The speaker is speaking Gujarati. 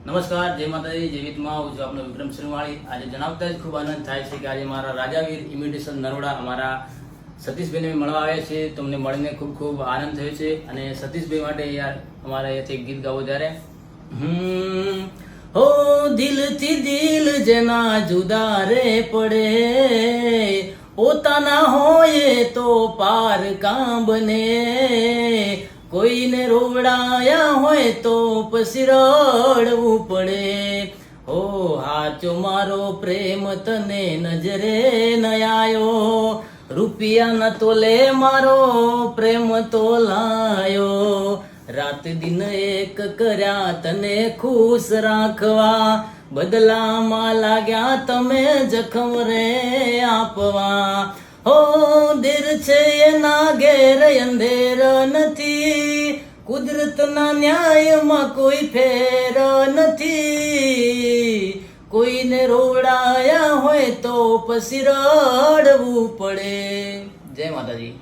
નમસ્કાર, જય માતાજી, જય વિતમાં. હું છું આપનો વિક્રમ શ્રીમાળી. આજે જણાવતા જ ખૂબ આનંદ થાય છે કે આજે મારા રાજાવીર ઇમિટેશન નરોડા અમારા સતીશભાઈને મળવા આવ્યા છે. તમને મળીને ખૂબ ખૂબ આનંદ થયો છે. અને સતીશભાઈ માટે યાર અમારે અહીંયાથી ગીત ગાવો ત્યારે હો દિલથી દિલ જેના જુદા રે પડે, પોતાના હોય તો પાર કાં બને, કોઈને રોવડાયા હોય તો પછી રડવું પડે. હો હાચો મારો પ્રેમ તને નજરે ન આયો, રૂપિયા ન તોલે મારો પ્રેમ તોલાયો, રાત દિન એક કર્યા તને ખુશ રાખવા, બદલામાં લાગ્યા તમે જખમ રે આપવા. હો દિલ છે એના ઘેર અંધેર નથી, કુદરતના ન્યાયમાં કોઈ ફેર નથી, કોઈને રોવડાયા હોય તો પછી રડવું પડે. જય માતાજી.